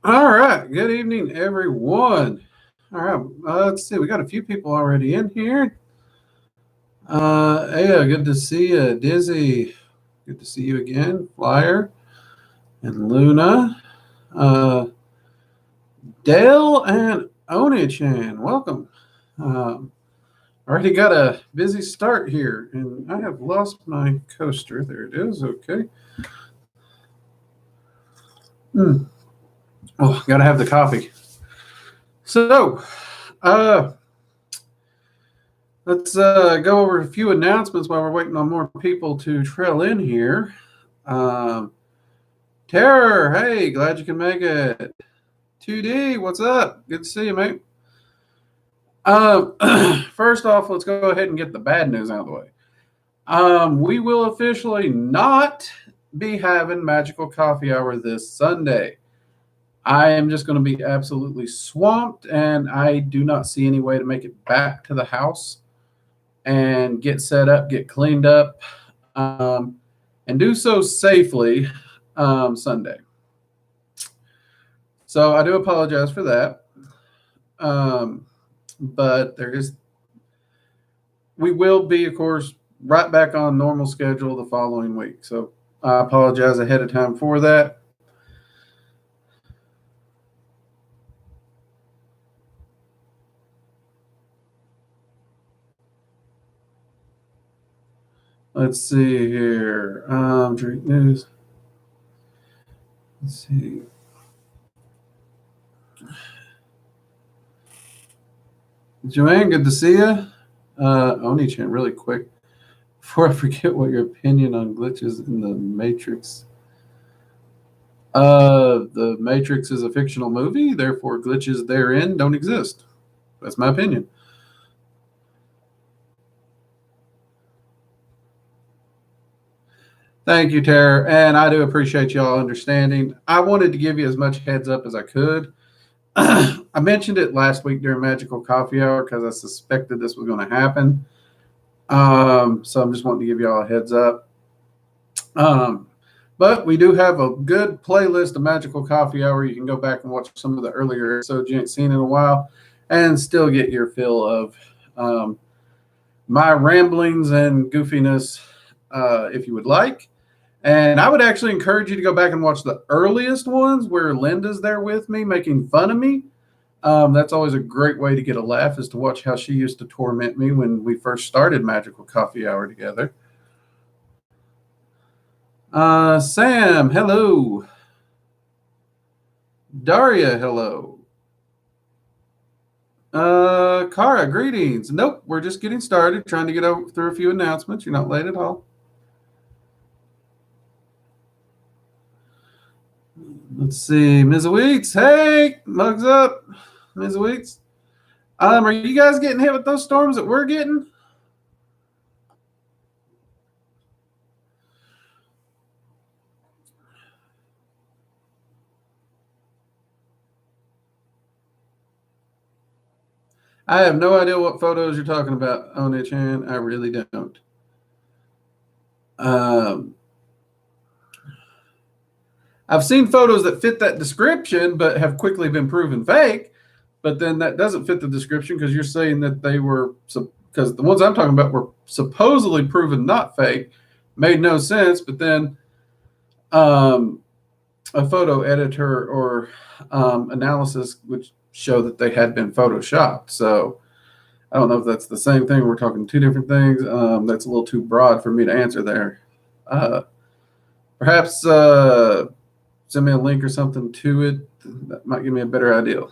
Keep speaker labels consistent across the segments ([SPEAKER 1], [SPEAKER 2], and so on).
[SPEAKER 1] All right. Good evening, everyone. All right. Let's see. We got a few people already in here. Yeah, good to see you, Dizzy. Good to see you again, Flyer and Luna. Uh, Dale and Oni-chan, welcome. Um, Already got a busy start here, and I have lost my coaster. There it is. Okay. Hmm. Oh, gotta have the coffee. So, uh, let's go over a few announcements while we're waiting on more people to trail in here. Um, Terror, hey, glad you can make it. 2D, what's up? Good to see you, mate. First off, let's go ahead and get the bad news out of the way. We will officially not be having Magical Coffee Hour this Sunday. I am just going to be absolutely swamped, and I do not see any way to make it back to the house and get set up, get cleaned up, and do so safely Sunday. So I do apologize for that. But we will be, of course, right back on normal schedule the following week. So I apologize ahead of time for that. Let's see here. Drink news. Let's see. Joanne, good to see you. Oni-chan, really quick, before I forget what your opinion on glitches in the Matrix. The Matrix is a fictional movie, therefore glitches therein don't exist. That's my opinion. Thank you, Tara, and I do appreciate y'all understanding. I wanted to give you as much heads up as I could. I mentioned it last week during Magical Coffee Hour because I suspected this was going to happen. So I'm just wanting to give y'all a heads up. But we do have a good playlist of Magical Coffee Hour. You can go back and watch some of the earlier episodes you ain't seen in a while and still get your fill of my ramblings and goofiness if you would like. And I would actually encourage you to go back and watch the earliest ones where Linda's there with me making fun of me. That's always a great way to get a laugh, is to watch how she used to torment me when we first started Magical Coffee Hour together. Sam, hello. Daria, hello. Kara, greetings. Nope, we're just getting started, trying to get through a few announcements. You're not late at all. Let's see, Ms. Weeks. Hey, mugs up, Ms. Weeks. Are you guys getting hit with those storms that we're getting? I have no idea what photos you're talking about, Oni-chan. I really don't. I've seen photos that fit that description, but have quickly been proven fake. But then that doesn't fit the description because you're saying that they were, because the ones I'm talking about were supposedly proven not fake, made no sense. But then a photo editor or analysis would show that they had been photoshopped. So I don't know if that's the same thing. We're talking two different things. That's a little too broad for me to answer there. Perhaps send me a link or something to it. That might give me a better idea.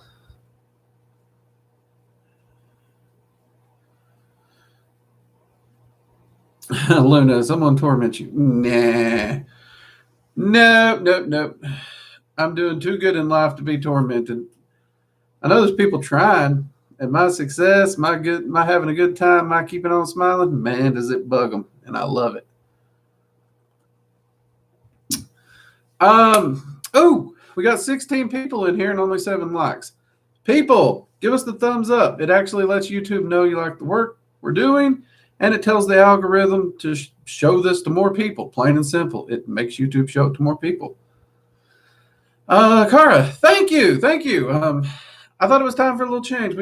[SPEAKER 1] Luna, someone torment you. Nah. Nope. I'm doing too good in life to be tormented. I know there's people trying, and my success, my having a good time, my keeping on smiling, man, does it bug them, and I love it. We got 16 people in here and only 7 likes. People, give us the thumbs up. It actually lets YouTube know you like the work we're doing, and it tells the algorithm to show this to more people. Plain and simple. It makes YouTube show it to more people. Cara, thank you. I thought it was time for a little change.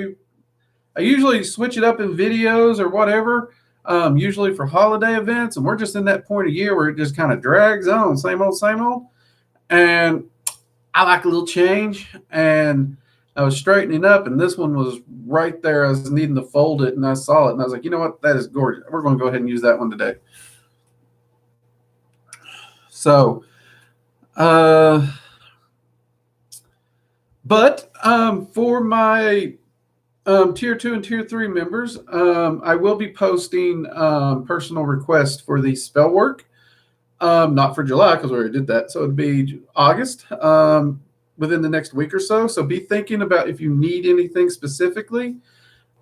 [SPEAKER 1] I usually switch it up in videos or whatever, usually for holiday events, and we're just in that point of year where it just kind of drags on, same old, same old. And I like a little change, and I was straightening up, and this one was right there. I was needing to fold it, and I saw it, and I was like, you know what? That is gorgeous. We're going to go ahead and use that one today. So, uh, but for my tier 2 and tier 3 members, I will be posting personal requests for the spell work. Not for July because we already did that. So it'd be August within the next week or so. So be thinking about if you need anything specifically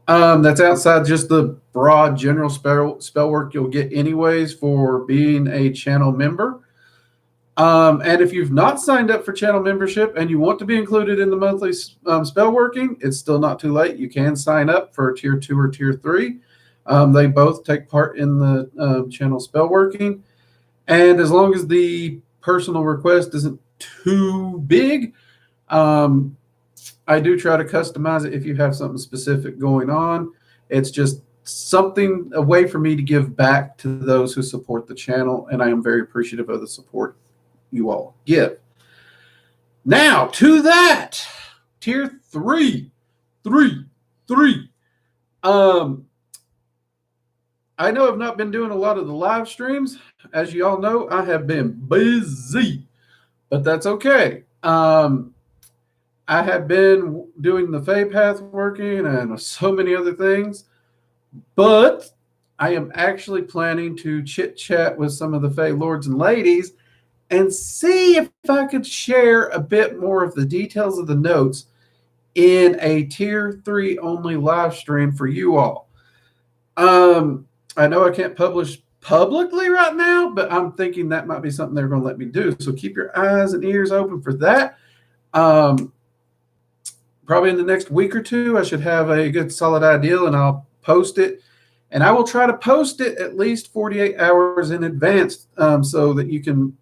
[SPEAKER 1] that's outside just the broad general spell work you'll get anyways for being a channel member. And if you've not signed up for channel membership and you want to be included in the monthly spell working, it's still not too late. You can sign up for tier 2 or tier 3. They both take part in the channel spell working. And as long as the personal request isn't too big, I do try to customize it if you have something specific going on. It's just something, a way for me to give back to those who support the channel, and I am very appreciative of the support you all give. Now to that, tier 3. I know I've not been doing a lot of the live streams. As you all know, I have been busy, but that's okay. I have been doing the Fae Path working and so many other things, but I am actually planning to chit chat with some of the Fae Lords and Ladies and see if I could share a bit more of the details of the notes in a tier 3 only live stream for you all. I know I can't publish publicly right now, but I'm thinking that might be something they're going to let me do. So keep your eyes and ears open for that. Probably in the next week or two, I should have a good solid idea, and I'll post it. And I will try to post it at least 48 hours in advance so that you can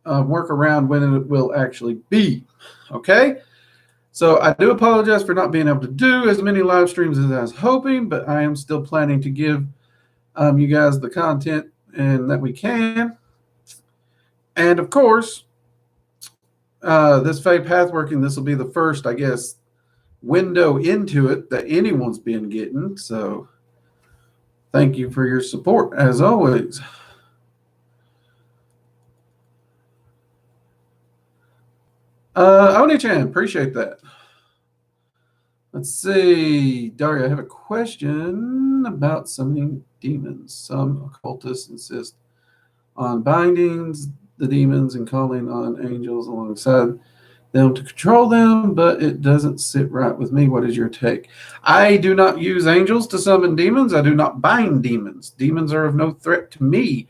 [SPEAKER 1] work around when it will actually be. Okay? So I do apologize for not being able to do as many live streams as I was hoping, but I am still planning to give you guys the content and that we can. And of course, this Fae Pathworking, this will be the first, I guess, window into it that anyone's been getting. So thank you for your support as always. Oni-chan, appreciate that. Let's see. Daria, I have a question about summoning demons. Some occultists insist on bindings the demons and calling on angels alongside them to control them, but it doesn't sit right with me. What is your take? I do not use angels to summon demons. I do not bind demons. Demons are of no threat to me.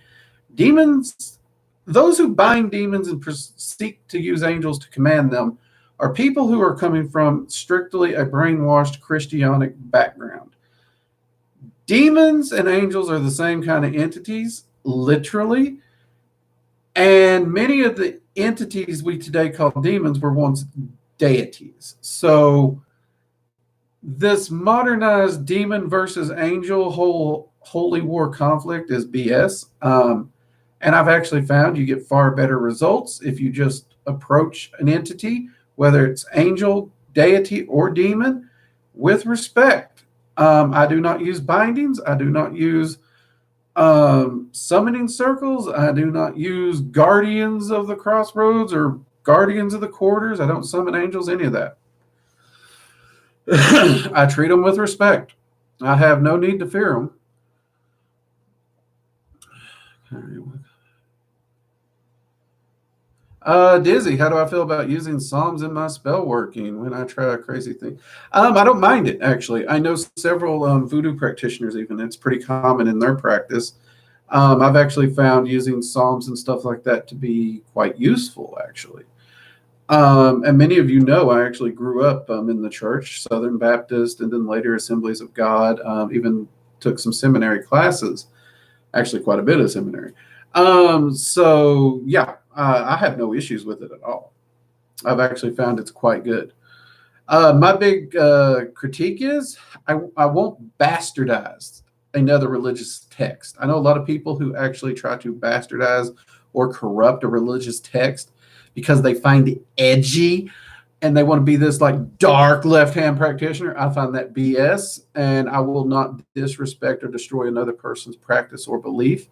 [SPEAKER 1] Demons, those who bind demons and seek to use angels to command them are people who are coming from strictly a brainwashed Christianic background. Demons and angels are the same kind of entities, literally. And many of the entities we today call demons were once deities. So this modernized demon versus angel whole holy war conflict is BS. And I've actually found you get far better results if you just approach an entity, whether it's angel, deity, or demon, with respect. I do not use bindings. I do not use summoning circles. I do not use guardians of the crossroads or guardians of the quarters. I don't summon angels, any of that. I treat them with respect. I have no need to fear them. Dizzy, how do I feel about using Psalms in my spell working when I try a crazy thing? I don't mind it, actually. I know several voodoo practitioners, even. It's pretty common in their practice. I've actually found using Psalms and stuff like that to be quite useful, actually. And many of you know I actually grew up in the church, Southern Baptist, and then later Assemblies of God, even took some seminary classes, actually quite a bit of seminary. So, yeah. I have no issues with it at all. I've actually found it's quite good. My big critique is I won't bastardize another religious text. I know a lot of people who actually try to bastardize or corrupt a religious text because they find it edgy and they want to be this like dark left-hand practitioner. I find that BS, and I will not disrespect or destroy another person's practice or belief,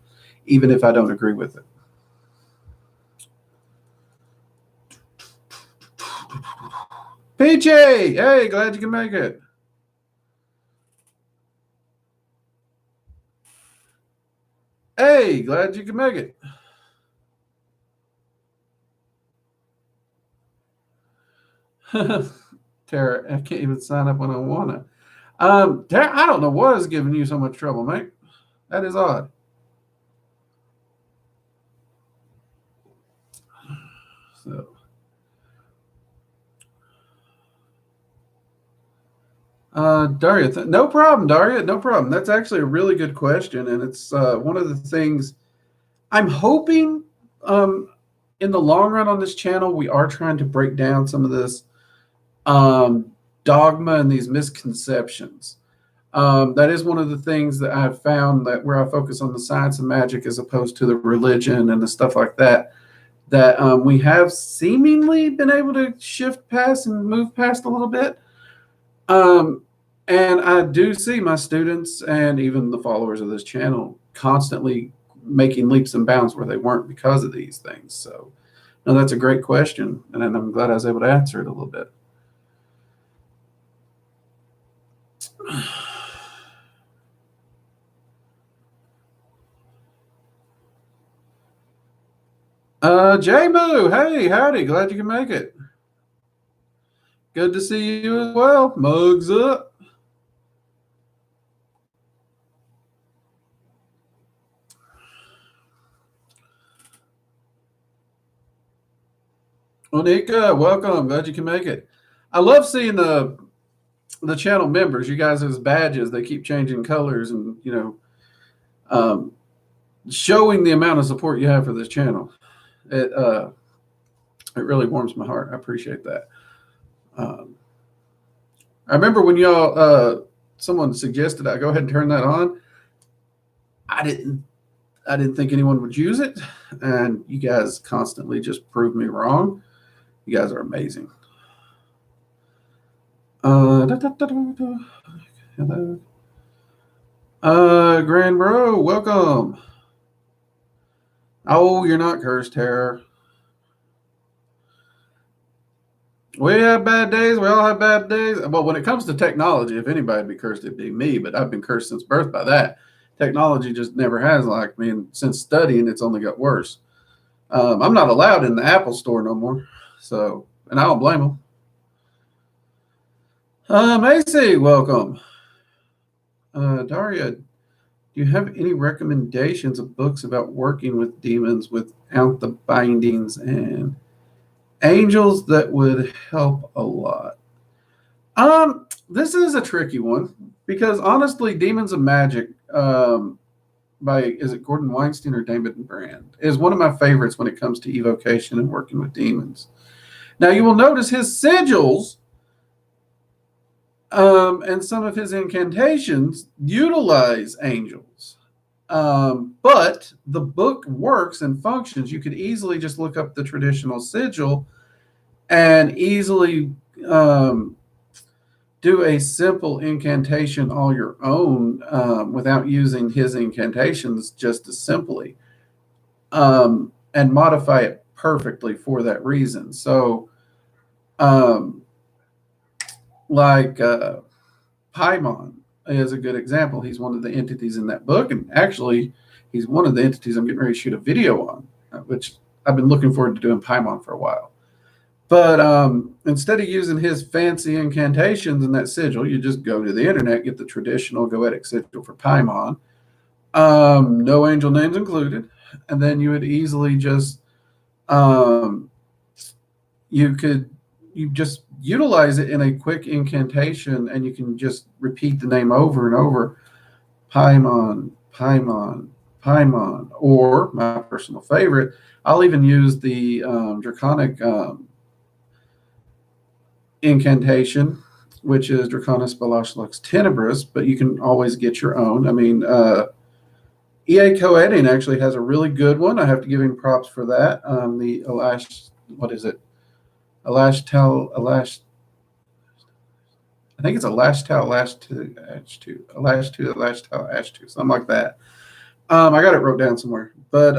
[SPEAKER 1] even if I don't agree with it. PJ, hey, glad you can make it. Hey, glad you can make it. Tara, I can't even sign up when I want to. Tara, I don't know what is giving you so much trouble, mate. That is odd. So, Daria, no problem, Daria, no problem. That's actually a really good question, and it's one of the things I'm hoping in the long run on this channel we are trying to break down some of this dogma and these misconceptions. That is one of the things that I've found, that where I focus on the science of magic as opposed to the religion and the stuff like that, that we have seemingly been able to shift past and move past a little bit. And I do see my students and even the followers of this channel constantly making leaps and bounds where they weren't because of these things. So, no, that's a great question, and I'm glad I was able to answer it a little bit. J-Moo, hey, howdy, glad you can make it. Good to see you as well. Mugs up. Onika, welcome. Glad you can make it. I love seeing the channel members, you guys as badges. They keep changing colors and, showing the amount of support you have for this channel. It really warms my heart. I appreciate that. I remember when y'all someone suggested I go ahead and turn that on. I didn't think anyone would use it, and you guys constantly just prove me wrong. You guys are amazing. Hello. Grand Bro, welcome. Oh, you're not cursed, Tara. We have bad days. We all have bad days. Well, when it comes to technology, if anybody'd be cursed, it'd be me. But I've been cursed since birth by that. Technology just never has liked me, and since studying, it's only got worse. I'm not allowed in the Apple store no more. So, and I don't blame them. Macy, welcome. Daria, do you have any recommendations of books about working with demons without the bindings and angels that would help a lot? This is a tricky one because honestly, Demons of Magic, by is it Gordon Weinstein or David Brand, is one of my favorites when it comes to evocation and working with demons. Now you will notice his sigils and some of his incantations utilize angels. But the book works and functions. You could easily just look up the traditional sigil and easily do a simple incantation all your own without using his incantations just as simply, and modify it perfectly for that reason. So, like Paimon is a good example. He's one of the entities in that book, and actually, he's one of the entities I'm getting ready to shoot a video on, which I've been looking forward to doing Paimon for a while. But instead of using his fancy incantations in that sigil, you just go to the internet, get the traditional goetic sigil for Paimon, no angel names included, and then you would easily just you just utilize it in a quick incantation, and you can just repeat the name over and over. Paimon, Paimon, Paimon. Or my personal favorite, I'll even use the draconic incantation, which is Draconis Balash Lux Tenebris, but you can always get your own. I mean, EA Co-editing actually has a really good one. I have to give him props for that. The Alash, what is it? Alash Tal, Alash. I think it's Alash Tal, Alash 2, Ash 2, Alash 2, Alash Tal, Ash 2, something like that. I got it wrote down somewhere. But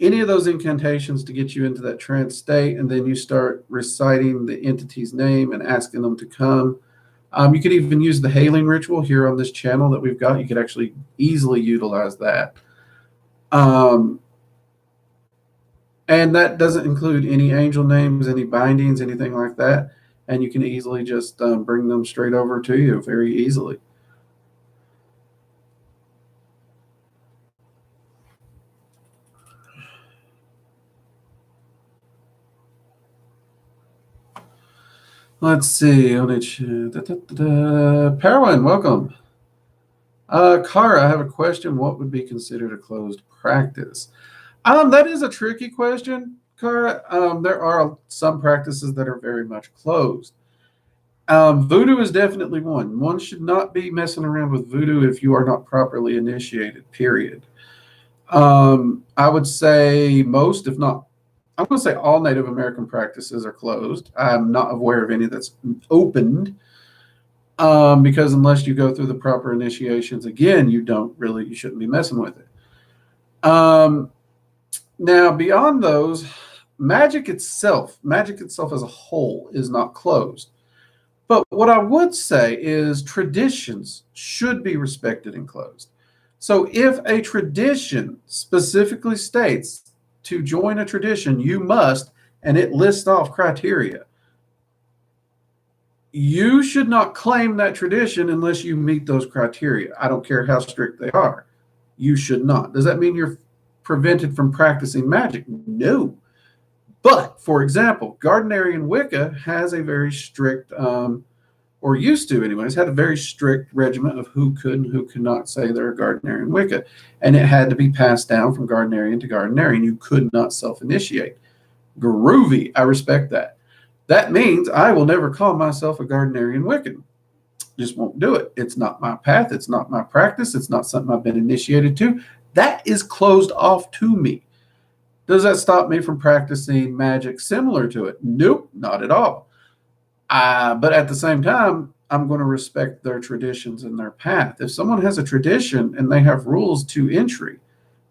[SPEAKER 1] any of those incantations to get you into that trance state, and then you start reciting the entity's name and asking them to come. You could even use the hailing ritual here on this channel that we've got. You could actually easily utilize that. And that doesn't include any angel names, any bindings, anything like that. And you can easily just bring them straight over to you very easily. Let's see. Parwin, welcome. Kara, I have a question. What would be considered a closed practice? That is a tricky question, Kara. There are some practices that are very much closed. Voodoo is definitely one. One should not be messing around with voodoo if you are not properly initiated, period. I would say most, if not, I'm going to say all Native American practices are closed. I'm not aware of any that's opened. Because unless you go through the proper initiations, again, you shouldn't be messing with it. Now, beyond those, magic itself as a whole is not closed. But what I would say is traditions should be respected and closed. So if a tradition specifically states to join a tradition, you must, and it lists off criteria, you should not claim that tradition unless you meet those criteria. I don't care how strict they are. You should not. Does that mean you're prevented from practicing magic? No. But, for example, Gardnerian Wicca has a very strict, or used to anyways, had a very strict regimen of who could and who could not say they're a Gardnerian Wicca. And it had to be passed down from Gardnerian to Gardnerian. You could not self-initiate. Groovy. I respect that. That means I will never call myself a Gardnerian Wiccan. Just won't do it. It's not my path. It's not my practice. It's not something I've been initiated to. That is closed off to me. Does that stop me from practicing magic similar to it? Nope, not at all. But at the same time, I'm going to respect their traditions and their path. If someone has a tradition and they have rules to entry,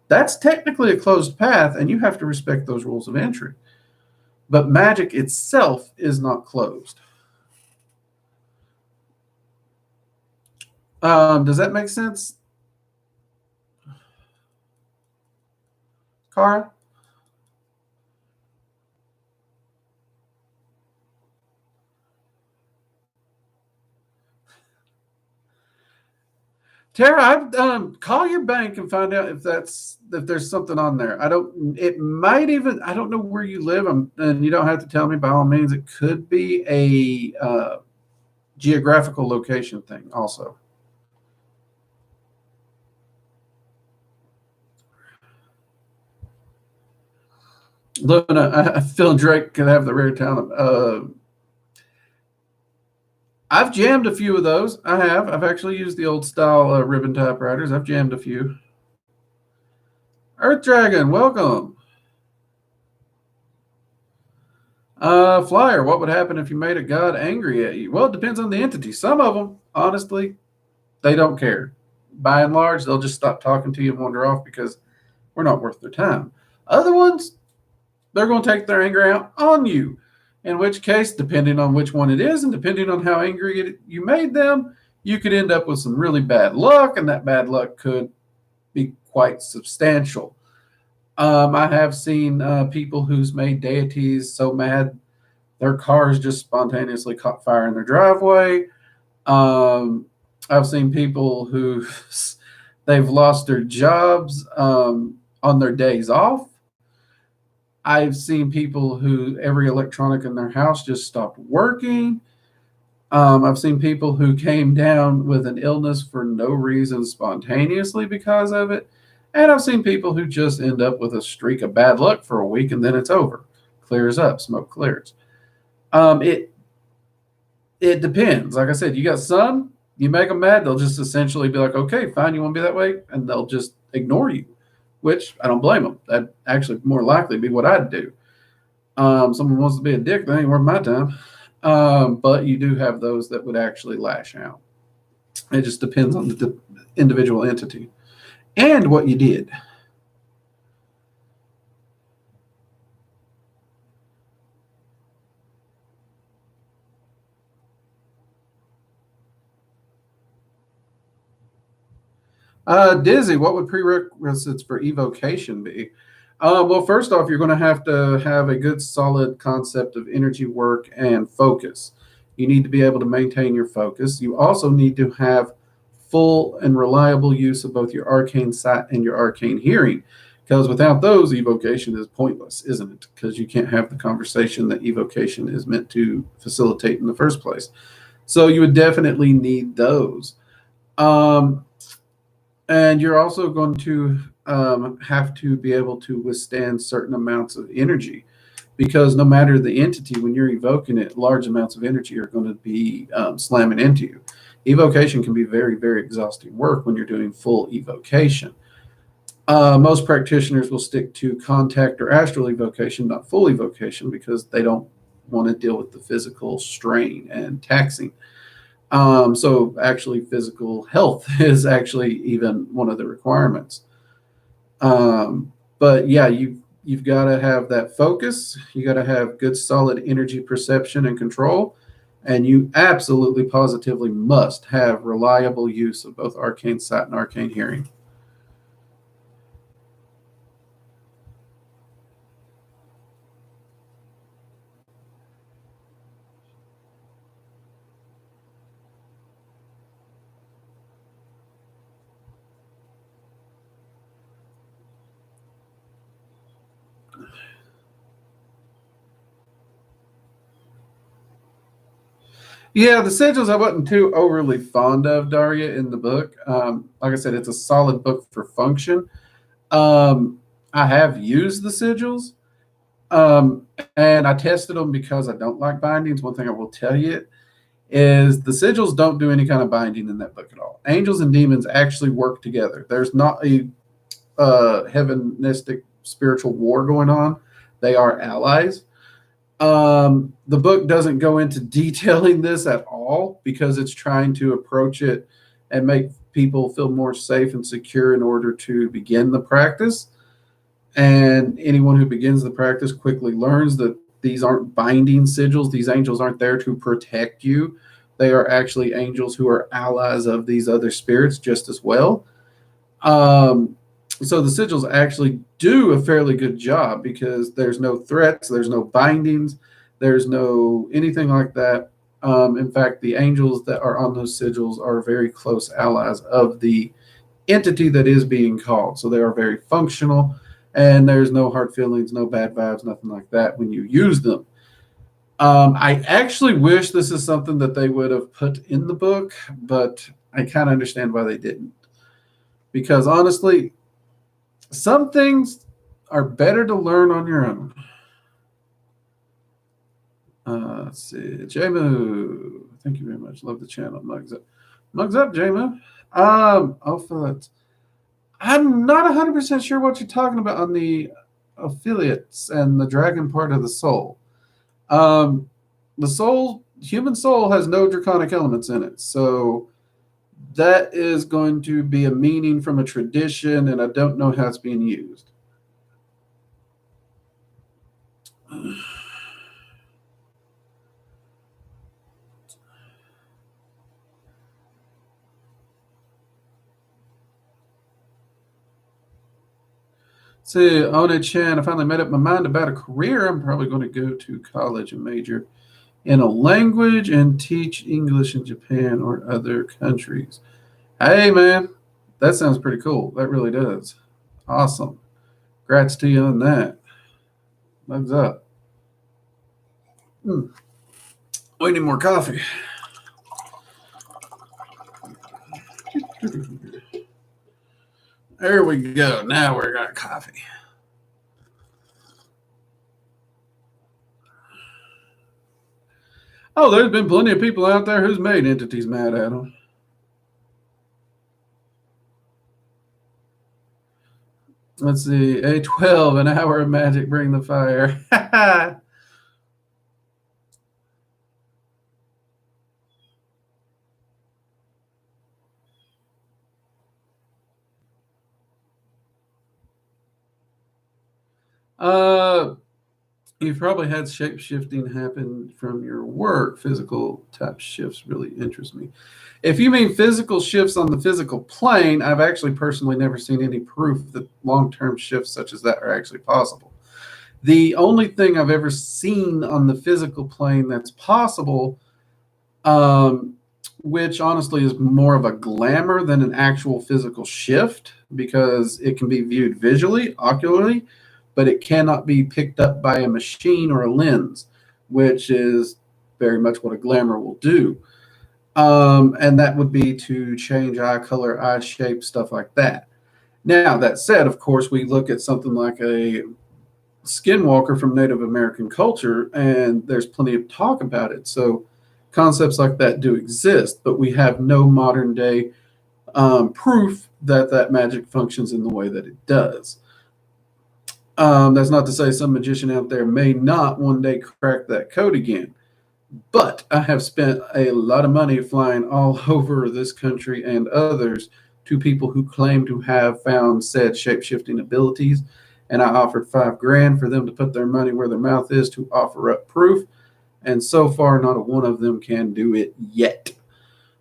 [SPEAKER 1] that's technically a closed path, and you have to respect those rules of entry. But magic itself is not closed. Does that make sense, Cara? Tara, I've call your bank and find out if there's something on there. I don't know where you live, and you don't have to tell me by all means. It could be a geographical location thing also. Luna, I feel Drake could have the rare talent. I've jammed a few of those. I have. I've actually used the old style ribbon typewriters. I've jammed a few. Earth Dragon, welcome. Flyer, what would happen if you made a god angry at you? Well, it depends on the entity. Some of them, honestly, they don't care. By and large, they'll just stop talking to you and wander off because we're not worth their time. Other ones, they're going to take their anger out on you. In which case, depending on which one it is and depending on how angry you made them, you could end up with some really bad luck, and that bad luck could be quite substantial. I have seen people who's made deities so mad their cars just spontaneously caught fire in their driveway. I've seen people who they've lost their jobs on their days off. I've seen people who every electronic in their house just stopped working. I've seen people who came down with an illness for no reason spontaneously because of it. And I've seen people who just end up with a streak of bad luck for a week and then it's over. Clears up, smoke clears. It depends. Like I said, you got some, you make them mad, they'll just essentially be like, okay, fine, you want to be that way, and they'll just ignore you, which I don't blame them. That'd actually more likely be what I'd do. Someone wants to be a dick, that ain't worth my time. But you do have those that would actually lash out. It just depends on the individual entity and what you did. Dizzy, what would prerequisites for evocation be? Well, first off, you're going to have a good, solid concept of energy work and focus. You need to be able to maintain your focus. You also need to have full and reliable use of both your arcane sight and your arcane hearing, because without those, evocation is pointless, isn't it? Because you can't have the conversation that evocation is meant to facilitate in the first place. So you would definitely need those. Um, and you're also going to have to be able to withstand certain amounts of energy, because no matter the entity, when you're evoking it, large amounts of energy are going to be slamming into you. Evocation can be very, very exhausting work when you're doing full evocation. Most practitioners will stick to contact or astral evocation, not full evocation, because they don't want to deal with the physical strain and taxing. So actually, physical health is actually even one of the requirements. But yeah, you've got to have that focus. You got to have good, solid energy perception and control, and you absolutely, positively must have reliable use of both arcane sight and arcane hearing. Yeah, the sigils I wasn't too overly fond of, Daria, in the book. Like I said, it's a solid book for function. Um, I have used the sigils, um, and I tested them because I don't like bindings. One thing I will tell you is the sigils don't do any kind of binding in that book at all. Angels and demons actually work together. There's not a heavenistic spiritual war going on. They are allies. The book doesn't go into detailing this at all because it's trying to approach it and make people feel more safe and secure in order to begin the practice. And anyone who begins the practice quickly learns that these aren't binding sigils. These angels aren't there to protect you. They are actually angels who are allies of these other spirits just as well. Um, so the sigils actually do a fairly good job because there's no threats, there's no bindings, there's no anything like that. In fact, the angels that are on those sigils are very close allies of the entity that is being called. So they are very functional, and there's no hard feelings, no bad vibes, nothing like that when you use them. I actually wish this is something that they would have put in the book, but I kind of understand why they didn't. Because honestly, some things are better to learn on your own. Let's see. JMO, thank you very much. Love the channel. Mugs up. Mugs up, JMO. Affiliates. I'm not 100% sure what you're talking about on the affiliates and the dragon part of the soul. Um, the soul, human soul, has no draconic elements in it. So that is going to be a meaning from a tradition, and I don't know how it's being used. See, Ona Chan, I finally made up my mind about a career. I'm probably going to go to college and major in a language and teach English in Japan or other countries. Hey, man, that sounds pretty cool. That really does. Awesome. Congrats to you on that. Thumbs up. Hmm. We need more coffee. There we go. Now we got coffee. Oh, there's been plenty of people out there who's made entities mad at them. Let's see, A12, an hour of magic, bring the fire. You've probably had shape shifting happen from your work. Physical type shifts really interest me. If you mean physical shifts on the physical plane, I've actually personally never seen any proof that long term shifts such as that are actually possible. The only thing I've ever seen on the physical plane that's possible, um, which honestly is more of a glamour than an actual physical shift because it can be viewed visually, ocularly, but it cannot be picked up by a machine or a lens, which is very much what a glamour will do. And that would be to change eye color, eye shape, stuff like that. Now, that said, of course, we look at something like a skinwalker from Native American culture, and there's plenty of talk about it. So, concepts like that do exist, but we have no modern day proof that that magic functions in the way that it does. That's not to say some magician out there may not one day crack that code again. But I have spent a lot of money flying all over this country and others to people who claim to have found said shape shifting abilities. And I offered $5,000 for them to put their money where their mouth is to offer up proof. And so far, not a one of them can do it yet.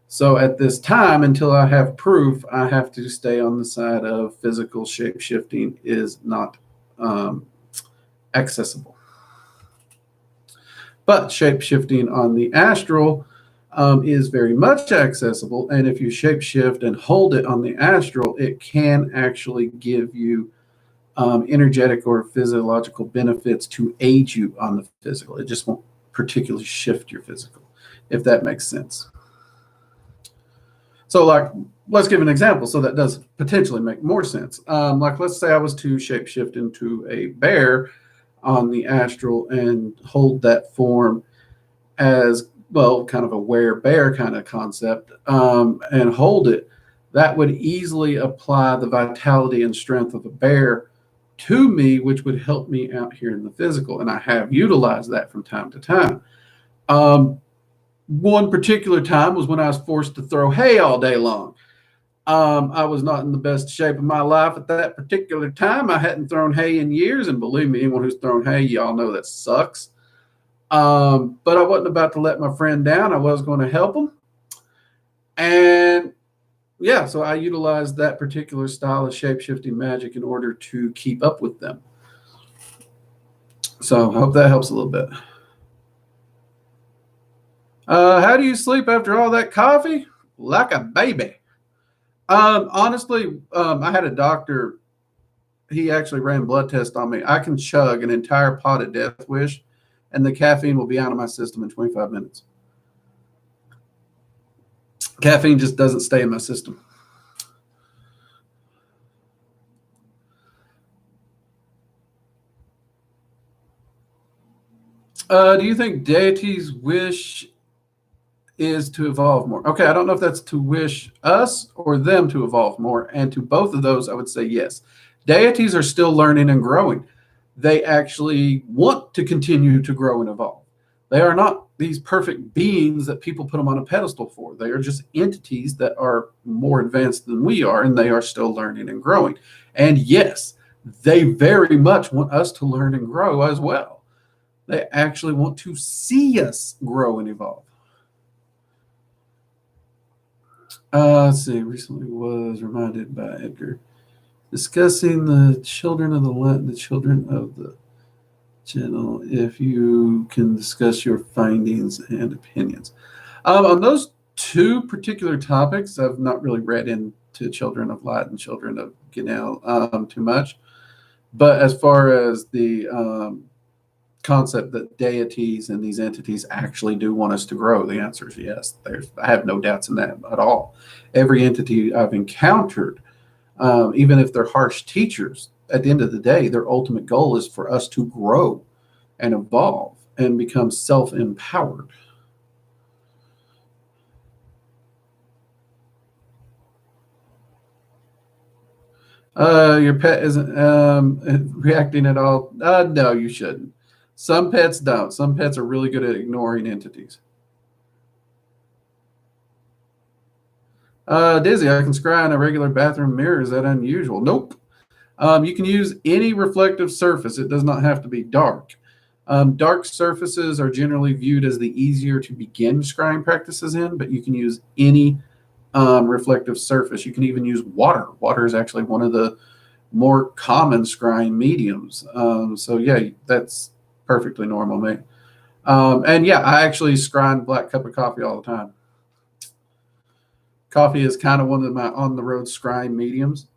[SPEAKER 1] So at this time, until I have proof, I have to stay on the side of physical shape shifting is not accessible. But shape shifting on the astral is very much accessible. And if you shape shift and hold it on the astral, it can actually give you energetic or physiological benefits to aid you on the physical. It just won't particularly shift your physical, if that makes sense. So, like, let's give an example so that does potentially make more sense. Like, let's say I was to shapeshift into a bear on the astral and hold that form as well, kind of a were bear kind of concept, and hold it. That would easily apply the vitality and strength of a bear to me, which would help me out here in the physical. And I have utilized that from time to time. One particular time was when I was forced to throw hay all day long. I was not in the best shape of my life at that particular time. I hadn't thrown hay in years, and believe me, anyone who's thrown hay, y'all know that sucks. But I wasn't about to let my friend down. I was going to help him. And yeah, so I utilized that particular style of shape-shifting magic in order to keep up with them. So I hope that helps a little bit. How do you sleep after all that coffee? Like a baby. Honestly, I had a doctor. He actually ran blood tests on me. I can chug an entire pot of Death Wish, and the caffeine will be out of my system in 25 minutes. Caffeine just doesn't stay in my system. Do you think deities wish is to evolve more? Okay, I don't know if that's to wish us or them to evolve more. And to both of those, I would say yes. Deities are still learning and growing. They actually want to continue to grow and evolve. They are not these perfect beings that people put them on a pedestal for. They are just entities that are more advanced than we are, and they are still learning and growing. And yes, they very much want us to learn and grow as well. They actually want to see us grow and evolve. Let's see. Recently was reminded by Edgar discussing the children of the children of the channel. If you can discuss your findings and opinions on those two particular topics, I've not really read into Children of Light and Children of Ginel too much. But as far as the concept that deities and these entities actually do want us to grow, the answer is yes. I have no doubts in that at all. Every entity I've encountered, even if they're harsh teachers, at the end of the day, their ultimate goal is for us to grow and evolve and become self-empowered. Your pet isn't reacting at all. No, you shouldn't. Some pets don't. Some pets are really good at ignoring entities. Dizzy, I can scry in a regular bathroom mirror. Is that unusual? Nope. You can use any reflective surface. It does not have to be dark. Dark surfaces are generally viewed as the easier to begin scrying practices in, but you can use any reflective surface. You can even use water. Water is actually one of the more common scrying mediums. So yeah, that's perfectly normal, mate. And yeah, I actually scry in black cup of coffee all the time. Coffee is kind of one of my on the road scrying mediums.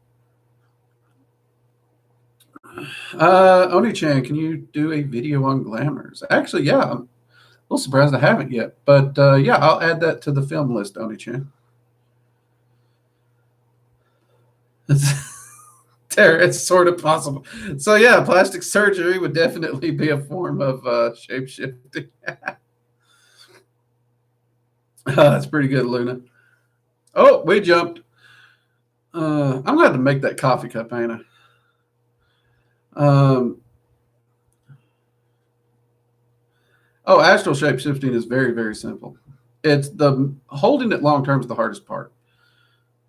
[SPEAKER 1] Oni-chan, can you do a video on glamours? Actually, yeah, I'm a little surprised I haven't yet, but yeah, I'll add that to the film list, Oni-chan. It's sort of possible. So yeah, plastic surgery would definitely be a form of shape shifting. That's pretty good, Luna. Oh, we jumped. I'm gonna have to make that coffee cup, ain't I? Um, oh, astral shape shifting is very, very simple. It's the holding it long term is the hardest part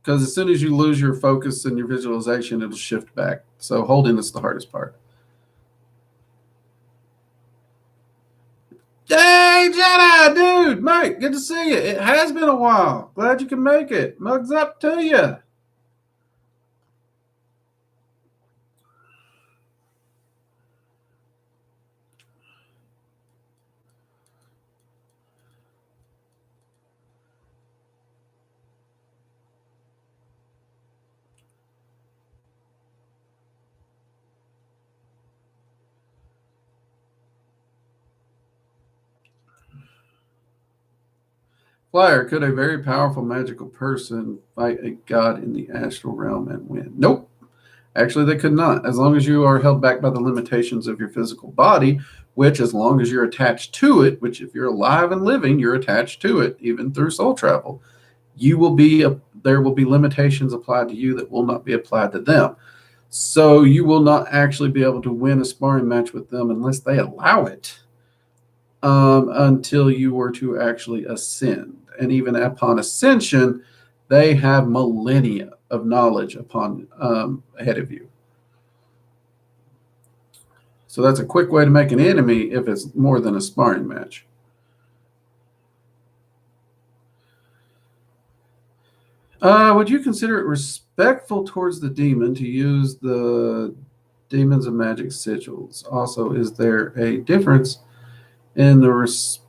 [SPEAKER 1] because as soon as you lose your focus and your visualization, it'll shift back. So holding is the hardest part. Hey, Jedi, dude, Mike, good to see you. It has been a while. Glad you can make it. Mugs up to you. Flyer, could a very powerful magical person fight a god in the astral realm and win? Nope. Actually, they could not. As long as you are held back by the limitations of your physical body, which, as long as you're attached to it, which if you're alive and living, you're attached to it, even through soul travel, you will be there will be limitations applied to you that will not be applied to them. So you will not actually be able to win a sparring match with them unless they allow it until you were to actually ascend. And even upon ascension, they have millennia of knowledge upon ahead of you. So that's a quick way to make an enemy if it's more than a sparring match. Would you consider it respectful towards the demon to use the demons of magic sigils? Also, is there a difference in the respect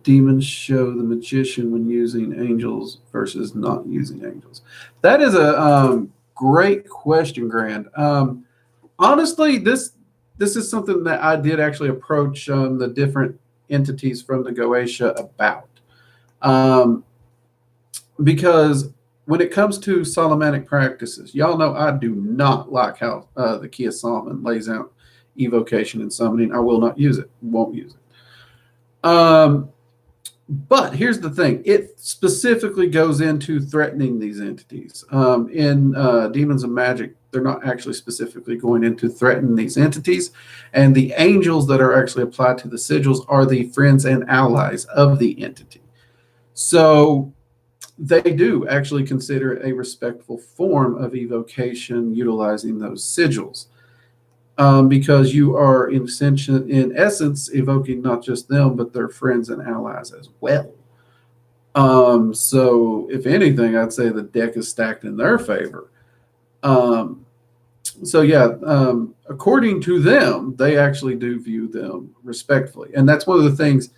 [SPEAKER 1] demons show the magician when using angels versus not using angels? That is a great question, Grand. Honestly, this is something that I did actually approach the different entities from the Goetia about. Um, because when it comes to Solomonic practices, y'all know I do not like how the Key of Solomon lays out evocation and summoning. I will not use it, won't use it. But here's the thing, it specifically goes into threatening these entities. In Demons of Magic, they're not actually specifically going into threaten these entities. And the angels that are actually applied to the sigils are the friends and allies of the entity. So they do actually consider it a respectful form of evocation utilizing those sigils. Because you are in essence evoking not just them, but their friends and allies as well. So if anything, I'd say the deck is stacked in their favor. So yeah, according to them, they actually do view them respectfully, and that's one of the things.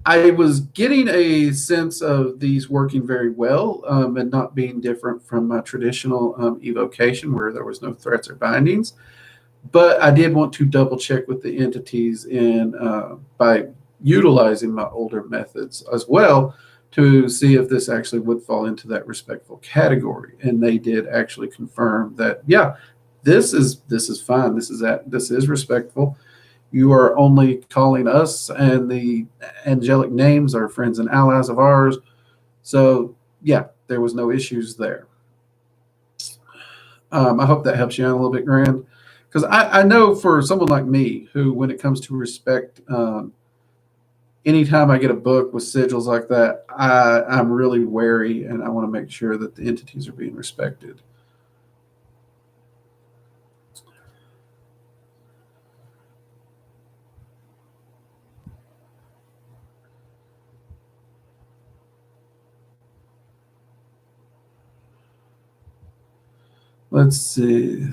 [SPEAKER 1] I was getting a sense of these working very well and not being different from my traditional evocation where there was no threats or bindings. But I did want to double check with the entities in by utilizing my older methods as well to see if this actually would fall into that respectful category. And they did actually confirm that, yeah, this is fine. This is respectful. You are only calling us and the angelic names are friends and allies of ours. So yeah, there was no issues there. I hope that helps you out a little bit, Grand. Because I know for someone like me, who, when it comes to respect, anytime I get a book with sigils like that, I'm really wary and I want to make sure that the entities are being respected. Let's see.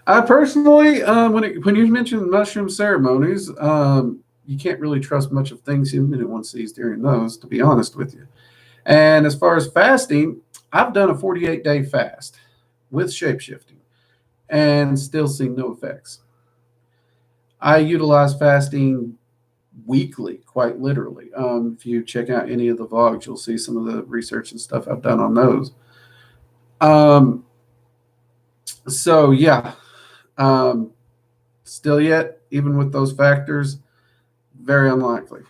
[SPEAKER 1] I personally, when you mention mushroom ceremonies, you can't really trust much of things one sees during those, to be honest with you. And as far as fasting, I've done a 48-day fast with shapeshifting and still seen no effects. I utilize fasting weekly, quite literally. If you check out any of the vlogs, you'll see some of the research and stuff I've done on those. Um, so yeah, um, still yet, even with those factors, very unlikely.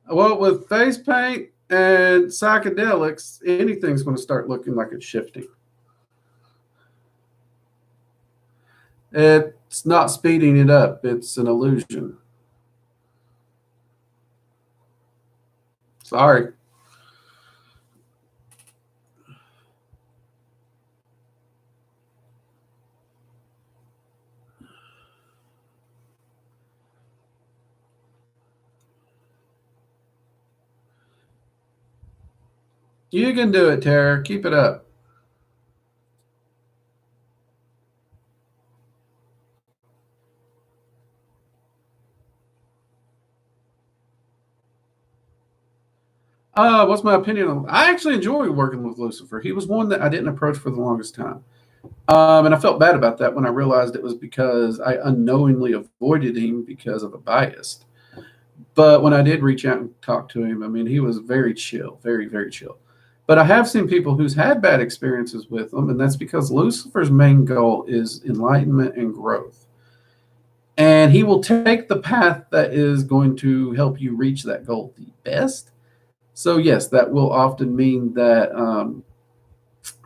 [SPEAKER 1] Well, with face paint and psychedelics, anything's going to start looking like it's shifting. It's not speeding it up, it's an illusion. Sorry. You can do it, Tara. Keep it up. What's my opinion on? I actually enjoy working with Lucifer. He was one that I didn't approach for the longest time, and I felt bad about that when I realized it was because I unknowingly avoided him because of a bias. But when I did reach out and talk to him, I mean, he was very chill, very very chill. But I have seen people who's had bad experiences with him, and that's because Lucifer's main goal is enlightenment and growth. And he will take the path that is going to help you reach that goal the best. So yes, that will often mean that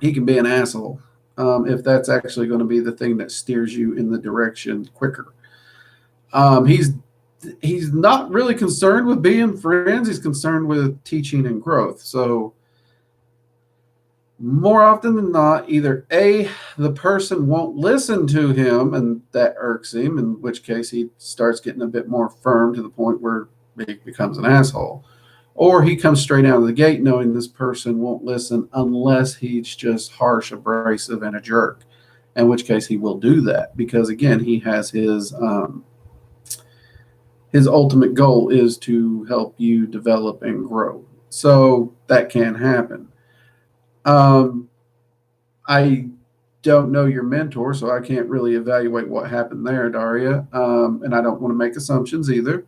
[SPEAKER 1] he can be an asshole if that's actually going to be the thing that steers you in the direction quicker. He's not really concerned with being friends. He's concerned with teaching and growth. So more often than not, either A, the person won't listen to him and that irks him, in which case he starts getting a bit more firm to the point where he becomes an asshole. Or he comes straight out of the gate knowing this person won't listen unless he's just harsh, abrasive, and a jerk, in which case he will do that because, again, he has his ultimate goal is to help you develop and grow. So that can happen. Um, I don't know your mentor, so I can't really evaluate what happened there, Daria. And I don't want to make assumptions either.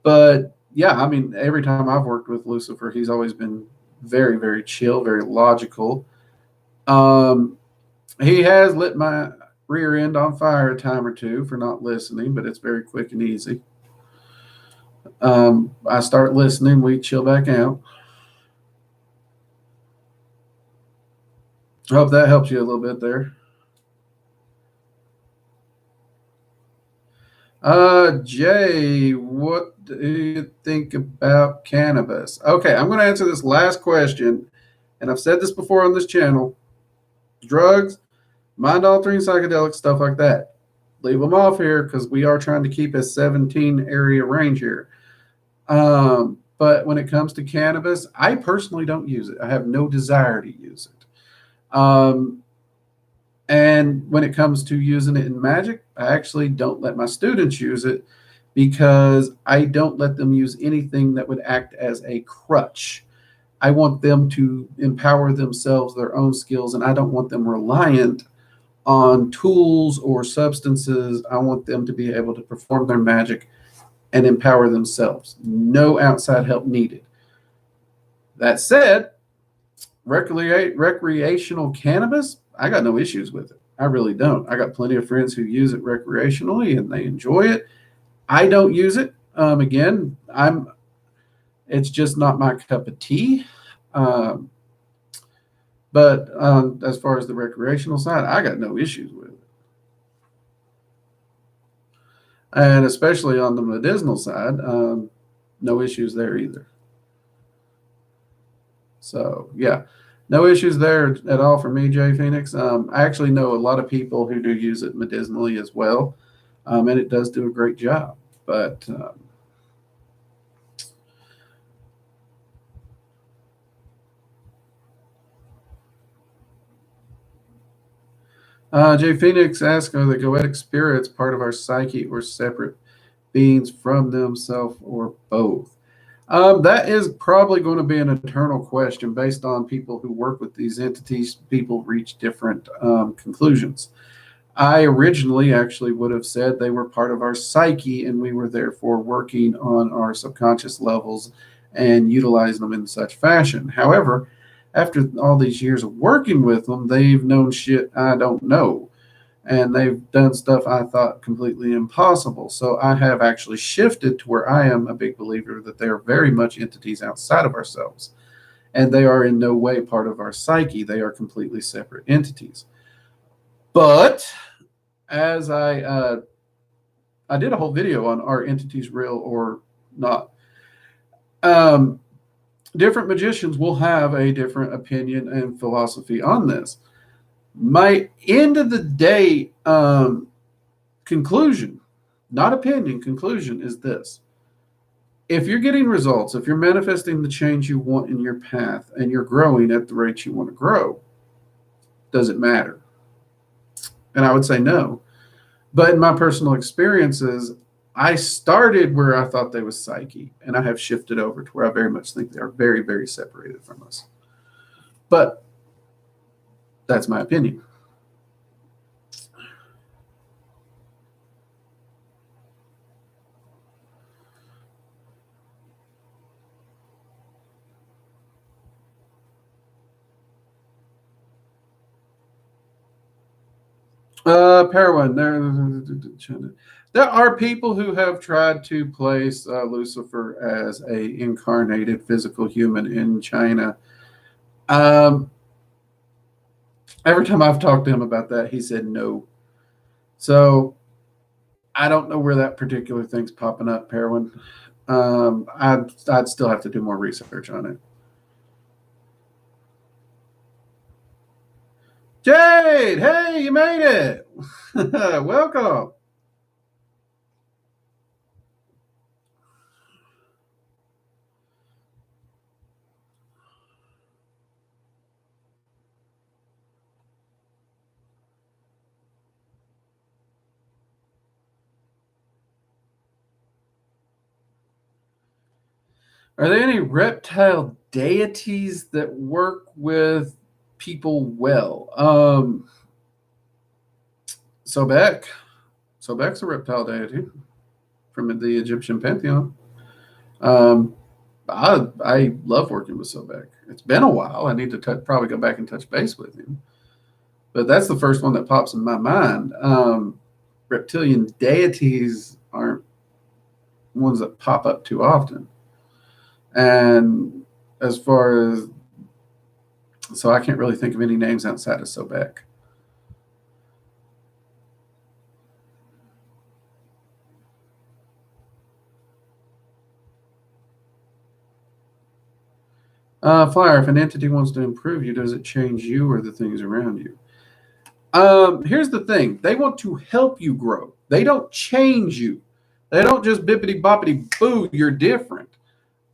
[SPEAKER 1] But yeah, I mean, every time I've worked with Lucifer, he's always been very, very chill, very logical. Um, he has lit my rear end on fire a time or two for not listening, but it's very quick and easy. I start listening, we chill back out. I hope that helps you a little bit there. Jay, what do you think about cannabis? Okay, I'm going to answer this last question, and I've said this before on this channel. Drugs, mind altering psychedelics, stuff like that. Leave them off here because we are trying to keep a 17 area range here. But when it comes to cannabis, I personally don't use it. I have no desire to use it. And when it comes to using it in Magick, I actually don't let my students use it because I don't let them use anything that would act as a crutch. I want them to empower themselves, their own skills, and I don't want them reliant on tools or substances. I want them to be able to perform their magic and empower themselves. No outside help needed. That said, recreational cannabis, I got no issues with it. I really don't. I got plenty of friends who use it recreationally and they enjoy it. I don't use it. Again, it's just not my cup of tea. Um, but as far as the recreational side, I got no issues with it. And especially on the medicinal side, no issues there either. So, yeah, no issues there at all for me, Jay Phoenix. I actually know a lot of people who do use it medicinally as well, and it does do a great job. But Jay Phoenix asks, are the goetic spirits part of our psyche or separate beings from themselves or both? That is probably going to be an eternal question based on people who work with these entities. People reach different conclusions. I originally actually would have said they were part of our psyche and we were therefore working on our subconscious levels and utilizing them in such fashion. However, after all these years of working with them, they've known shit I don't know. And they've done stuff I thought completely impossible. So I have actually shifted to where I am a big believer that they are very much entities outside of ourselves. And they are in no way part of our psyche. They are completely separate entities. But as I did a whole video on are entities real or not. Different magicians will have a different opinion and philosophy on this. My end of the day conclusion, not opinion, conclusion is this. If you're getting results, if you're manifesting the change you want in your path and you're growing at the rate you want to grow, does it matter? And I would say no. But in my personal experiences, I started where I thought they was psyche, and I have shifted over to where I very much think they are very, very separated from us. But that's my opinion. Parwin, there are people who have tried to place Lucifer as a incarnated physical human in China. Um, every time I've talked to him about that, he said no. So I don't know where that particular thing's popping up, Parwin. I'd still have to do more research on it. Jade, hey, you made it. Welcome. Are there any reptile deities that work with people well? Sobek. Sobek's a reptile deity from the Egyptian pantheon. Um, I love working with Sobek. It's been a while. I need to probably go back and touch base with him. But that's the first one that pops in my mind. Reptilian deities aren't ones that pop up too often. And as far as, so I can't really think of any names outside of Sobek. Flyer, if an entity wants to improve you, does it change you or the things around you? Here's the thing. They want to help you grow. They don't change you. They don't just bippity boppity boo, you're different.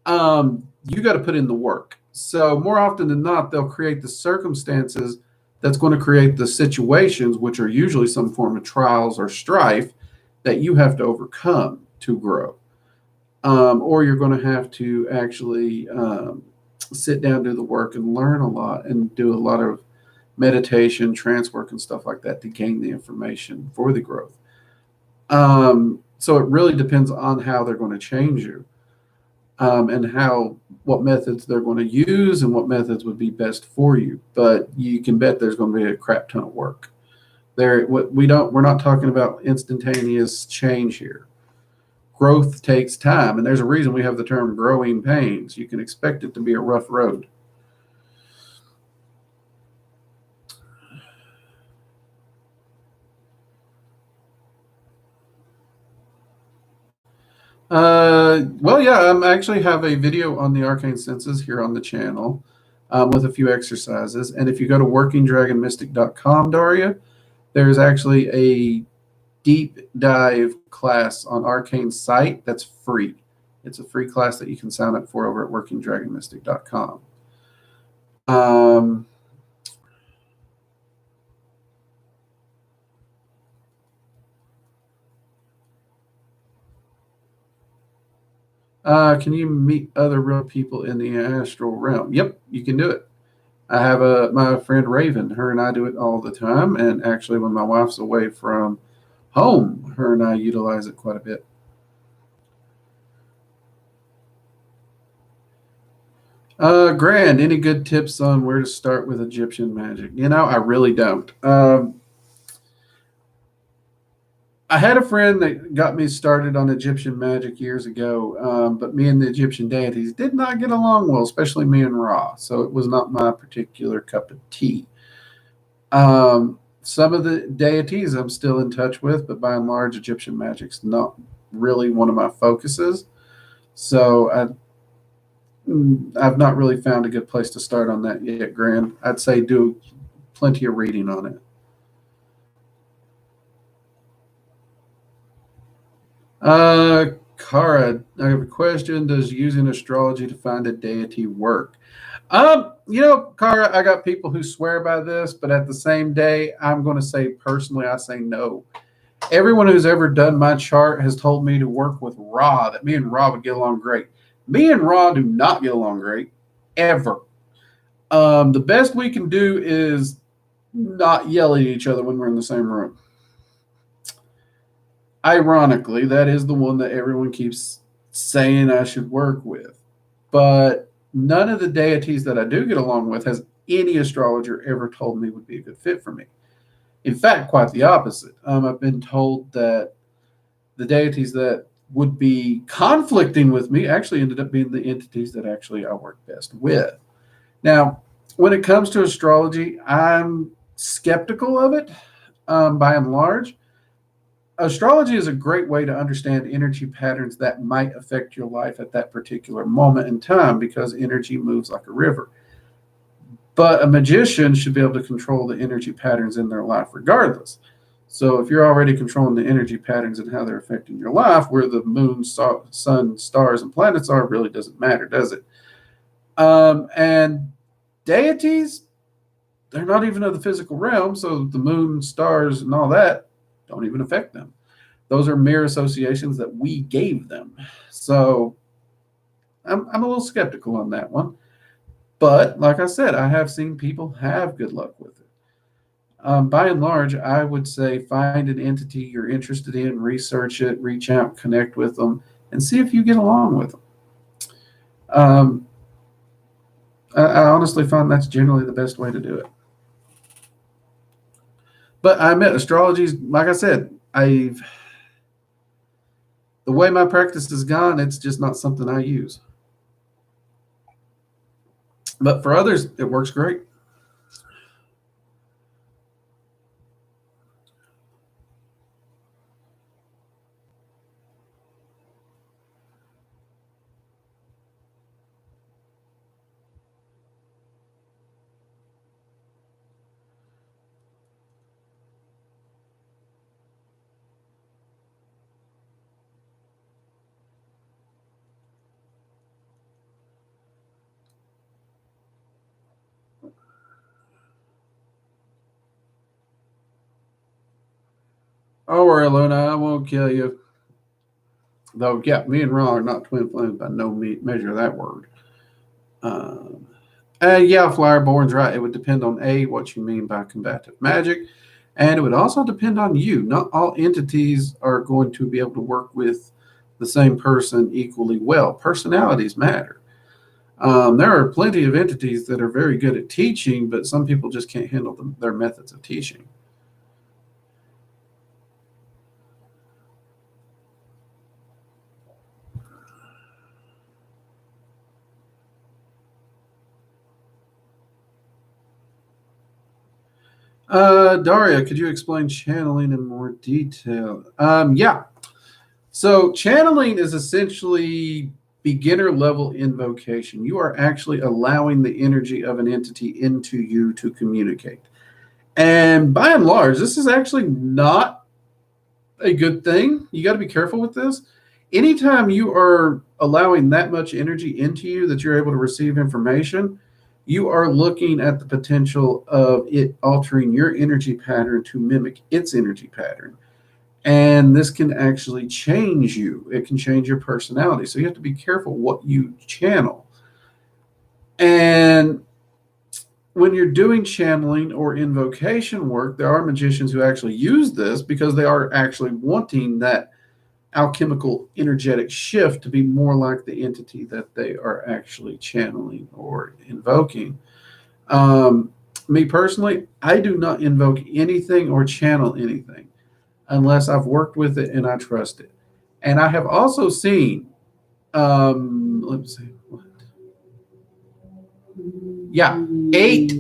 [SPEAKER 1] You got to put in the work. So more often than not, they'll create the circumstances that's going to create the situations, which are usually some form of trials or strife that you have to overcome to grow. Or you're going to have to actually sit down, do the work, and learn a lot, and do a lot of meditation, trance work, and stuff like that to gain the information for the growth. So it really depends on how they're going to change you, and what methods they're going to use and what methods would be best for you. But you can bet there's going to be a crap ton of work there. We're not talking about instantaneous change here. Growth takes time, and there's a reason we have the term growing pains. You can expect it to be a rough road. Well, yeah, I actually have a video on the arcane senses here on the channel, with a few exercises. And if you go to workingdragonmystic.com, Daria, there's actually a deep dive class on arcane site that's free. It's a free class that you can sign up for over at workingdragonmystic.com. Can you meet other real people in the astral realm? Yep, you can do it. I have my friend Raven. Her and I do it all the time. And actually, when my wife's away from home, her and I utilize it quite a bit. Grand, any good tips on where to start with Egyptian magic? I really don't. I had a friend that got me started on Egyptian magic years ago, but me and the Egyptian deities did not get along well, especially me and Ra. So it was not my particular cup of tea. Some of the deities I'm still in touch with, but by and large, Egyptian magic's not really one of my focuses. So I've not really found a good place to start on that yet, Gran. I'd say do plenty of reading on it. Kara, I have a question. Does using astrology to find a deity work? Kara, I got people who swear by this, but at the same day, I'm going to say personally, I say no. Everyone who's ever done my chart has told me to work with Ra, that me and Ra would get along great. Me and Ra do not get along great, ever. The best we can do is not yell at each other when we're in the same room. Ironically, that is the one that everyone keeps saying I should work with. But none of the deities that I do get along with has any astrologer ever told me would be a good fit for me. In fact, quite the opposite. I've been told that the deities that would be conflicting with me actually ended up being the entities that actually I work best with. Now, when it comes to astrology, I'm skeptical of it, by and large. Astrology is a great way to understand energy patterns that might affect your life at that particular moment in time because energy moves like a river. But a magician should be able to control the energy patterns in their life regardless. So if you're already controlling the energy patterns and how they're affecting your life, where the moon, sun, stars, and planets are really doesn't matter, does it? And deities, they're not even of the physical realm, so the moon, stars, and all that don't even affect them. Those are mere associations that we gave them. So I'm a little skeptical on that one. But like I said, I have seen people have good luck with it. By and large, I would say find an entity you're interested in, research it, reach out, connect with them, and see if you get along with them. Um, I honestly find that's generally the best way to do it. But I admit, astrology is, like I said, the way my practice has gone, it's just not something I use. But for others, it works great. Don't worry, Luna, I won't kill you. Though, yeah, me and Ron are not twin flames by no measure of that word. Um, yeah, Flowerborn's right. It would depend on A, what you mean by combative magic, and it would also depend on you. Not all entities are going to be able to work with the same person equally well. Personalities matter. There are plenty of entities that are very good at teaching, but some people just can't handle their methods of teaching. Daria, could you explain channeling in more detail? Yeah. So, channeling is essentially beginner level invocation. You are actually allowing the energy of an entity into you to communicate. And by and large, this is actually not a good thing. You got to be careful with this. Anytime you are allowing that much energy into you that you're able to receive information, you are looking at the potential of it altering your energy pattern to mimic its energy pattern. And this can actually change you, it can change your personality. So you have to be careful what you channel. And when you're doing channeling or invocation work, there are magicians who actually use this because they are actually wanting that alchemical energetic shift to be more like the entity that they are actually channeling or invoking. Me personally, I do not invoke anything or channel anything unless I've worked with it and I trust it. And I have also seen, let's see, yeah, 8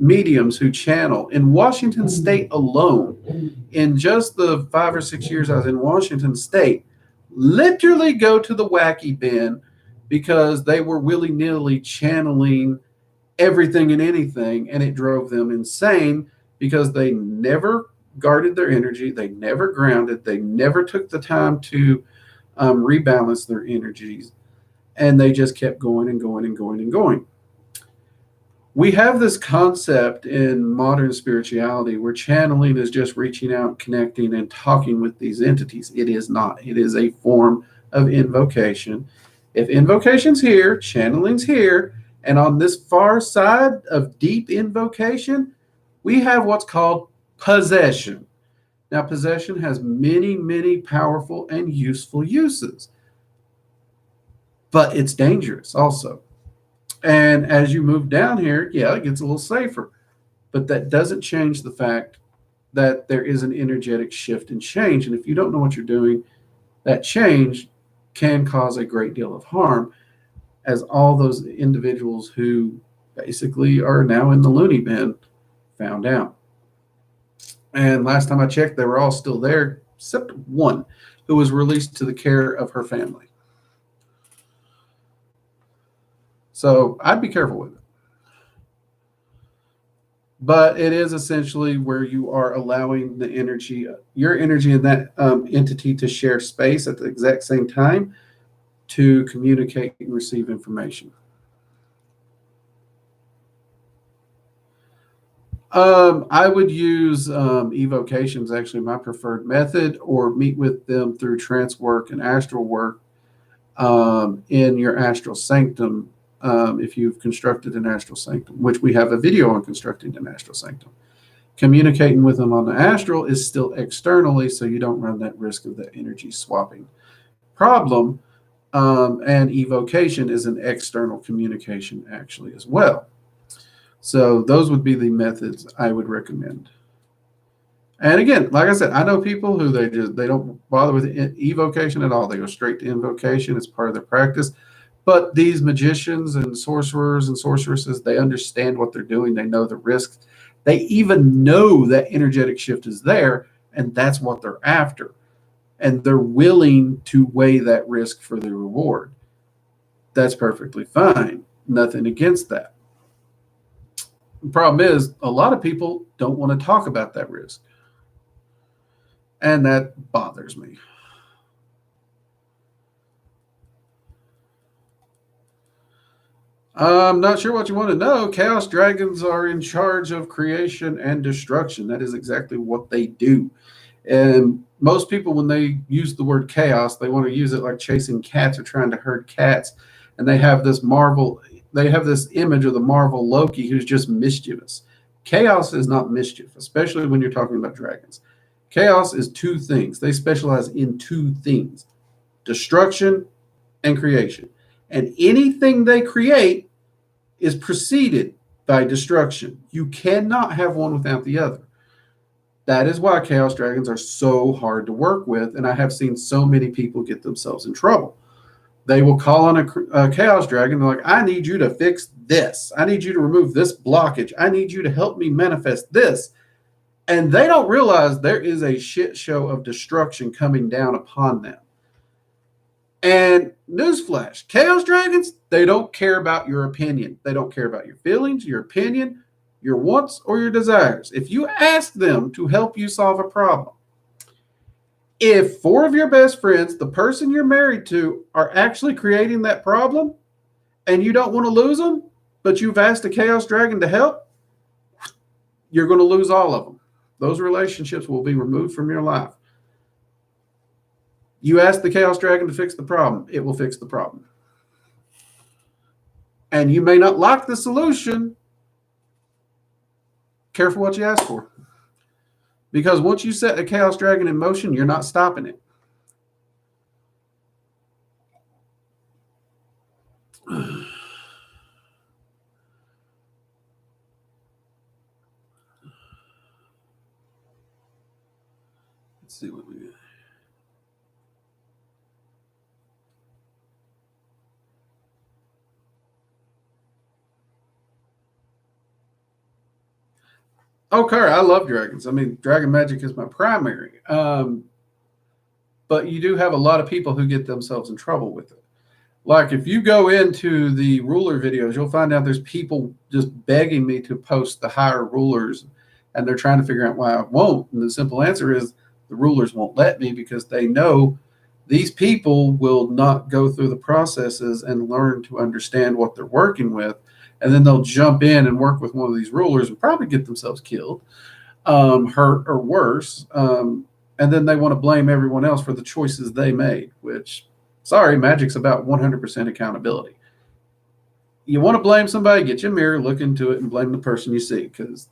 [SPEAKER 1] mediums who channel in Washington State alone. In just the 5 or 6 years I was in Washington State, literally go to the wacky bin because they were willy nilly channeling everything and anything, and it drove them insane because they never guarded their energy, they never grounded, they never took the time to rebalance their energies, and they just kept going and going and going and going. We have this concept in modern spirituality where channeling is just reaching out, connecting, and talking with these entities. It is not. It is a form of invocation. If invocation's here, channeling's here, and on this far side of deep invocation, we have what's called possession. Now, possession has many, many powerful and useful uses, but it's dangerous also. And as you move down here, yeah, it gets a little safer, but that doesn't change the fact that there is an energetic shift and change. And if you don't know what you're doing, that change can cause a great deal of harm, as all those individuals who basically are now in the loony bin found out. And last time I checked, they were all still there, except one who was released to the care of her family. So I'd be careful with it. But it is essentially where you are allowing the energy, your energy and that entity to share space at the exact same time to communicate and receive information. I would use evocations, actually, my preferred method, or meet with them through trance work and astral work in your astral sanctum. If you've constructed an astral sanctum, which we have a video on constructing an astral sanctum. Communicating with them on the astral is still externally, so you don't run that risk of the energy swapping problem. And evocation is an external communication, actually, as well. So those would be the methods I would recommend. And again, like I said, I know people who they don't bother with evocation at all. They go straight to invocation. It's part of their practice. But these magicians and sorcerers and sorceresses, they understand what they're doing. They know the risks. They even know that energetic shift is there, and that's what they're after. And they're willing to weigh that risk for the reward. That's perfectly fine. Nothing against that. The problem is, a lot of people don't want to talk about that risk. And that bothers me. I'm not sure what you want to know. Chaos dragons are in charge of creation and destruction. That is exactly what they do. And most people, when they use the word chaos, they want to use it like chasing cats or trying to herd cats. and they have this image of the Marvel Loki who's just mischievous. Chaos is not mischief, especially when you're talking about dragons. Chaos is two things. They specialize in two things: destruction and creation. And anything they create is preceded by destruction. You cannot have one without the other. That is why chaos dragons are so hard to work with, and I have seen so many people get themselves in trouble. They will call on a chaos dragon. They're like, I need you to fix this. I need you to remove this blockage. I need you to help me manifest this. And they don't realize there is a shit show of destruction coming down upon them. And newsflash, chaos dragons, they don't care about your opinion. They don't care about your feelings, your opinion, your wants, or your desires. If you ask them to help you solve a problem, if four of your best friends, the person you're married to, are actually creating that problem and you don't want to lose them, but you've asked a chaos dragon to help, you're going to lose all of them. Those relationships will be removed from your life. You ask the chaos dragon to fix the problem, it will fix the problem. And you may not like the solution. Careful what you ask for. Because once you set a chaos dragon in motion, you're not stopping it. Let's see what we got. Okay, I love dragons. I mean, dragon magic is my primary. But you do have a lot of people who get themselves in trouble with it. Like if you go into the ruler videos, you'll find out there's people just begging me to post the higher rulers, and they're trying to figure out why I won't. And the simple answer is the rulers won't let me because they know these people will not go through the processes and learn to understand what they're working with. And then they'll jump in and work with one of these rulers and probably get themselves killed, hurt, or worse. And then they want to blame everyone else for the choices they made, which, sorry, Magic's about 100% accountability. You want to blame somebody, get your mirror, look into it, and blame the person you see, because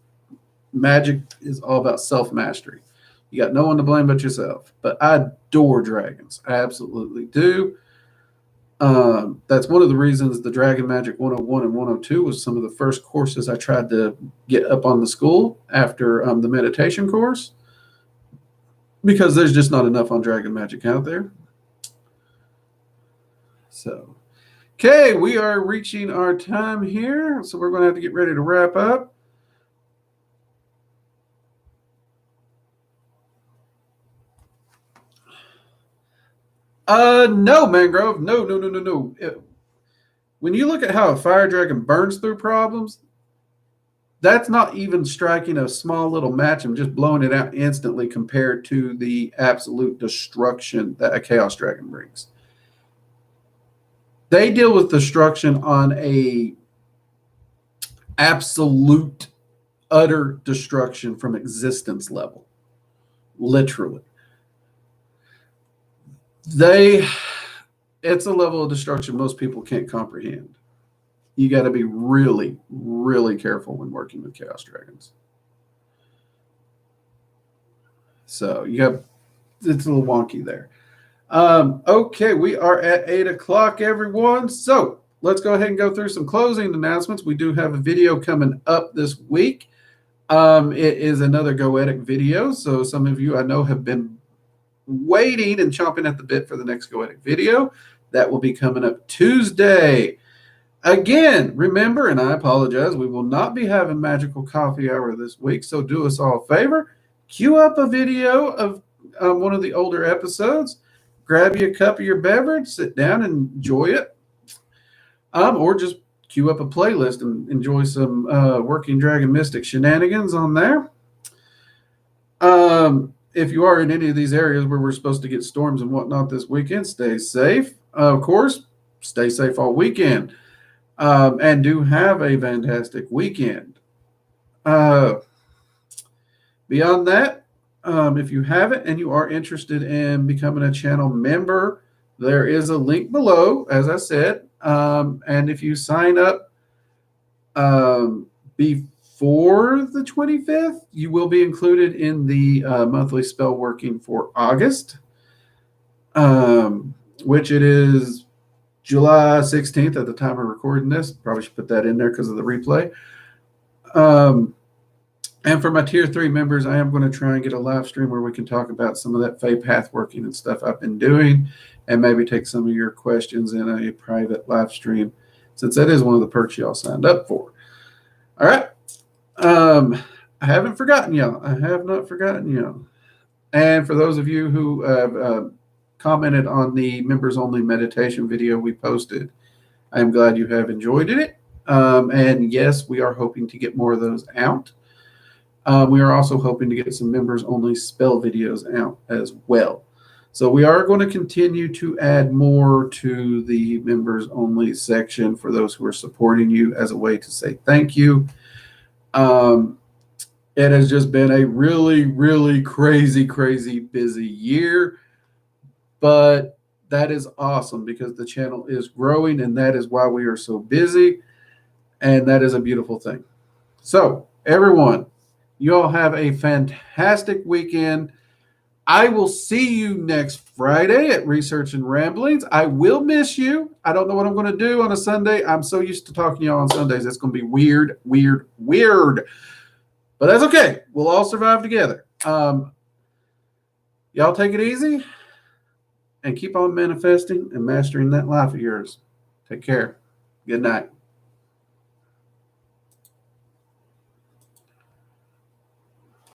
[SPEAKER 1] Magic is all about self-mastery. You got no one to blame but yourself. But I adore dragons. I absolutely do. That's one of the reasons the Dragon Magic 101 and 102 was some of the first courses I tried to get up on the school after the meditation course, because there's just not enough on Dragon Magic out there. So, okay, we are reaching our time here, so we're going to have to get ready to wrap up. No, Mangrove. No. When you look at how a fire dragon burns through problems, that's not even striking a small little match and just blowing it out instantly compared to the absolute destruction that a chaos dragon brings. They deal with destruction on a absolute, utter destruction from existence level. Literally. It's a level of destruction most people can't comprehend. You got to be really, really careful when working with chaos dragons. So it's a little wonky there. Okay, we are at 8 o'clock, everyone. So let's go ahead and go through some closing announcements. We do have a video coming up this week. It is another Goetic video. So some of you I know have been waiting and chomping at the bit for the next Goetic video. That will be coming up Tuesday. Again, remember, and I apologize, we will not be having Magical Coffee Hour this week, so do us all a favor. Queue up a video of one of the older episodes. Grab you a cup of your beverage, sit down and enjoy it. Or just queue up a playlist and enjoy some Working Dragon Mystic shenanigans on there. If you are in any of these areas where we're supposed to get storms and whatnot this weekend, stay safe. Of course, stay safe all weekend. And do have a fantastic weekend. Beyond that, if you haven't and you are interested in becoming a channel member, there is a link below, as I said, And if you sign up before the 25th, you will be included in the monthly spell working for August, which it is July 16th at the time of recording this. Probably should put that in there because of the replay. And for my tier 3 members, I am going to try and get a live stream where we can talk about some of that Fey path working and stuff I've been doing, and maybe take some of your questions in a private live stream, since that is one of the perks y'all signed up for. All right. I haven't forgotten y'all. I have not forgotten y'all. And for those of you who have commented on the members only meditation video we posted, I am glad you have enjoyed it. And yes, we are hoping to get more of those out. We are also hoping to get some members only spell videos out as well. So we are going to continue to add more to the members only section for those who are supporting you as a way to say thank you. It has just been a really, really crazy busy year, but that is awesome because the channel is growing, and that is why we are so busy, and that is a beautiful thing. So everyone, you all have a fantastic weekend. I will see you next Friday at Research and Ramblings. I will miss you. I don't know what I'm going to do on a Sunday. I'm so used to talking to y'all on Sundays. It's going to be weird. But that's okay. We'll all survive together. Y'all take it easy and keep on manifesting and mastering that life of yours. Take care. Good night.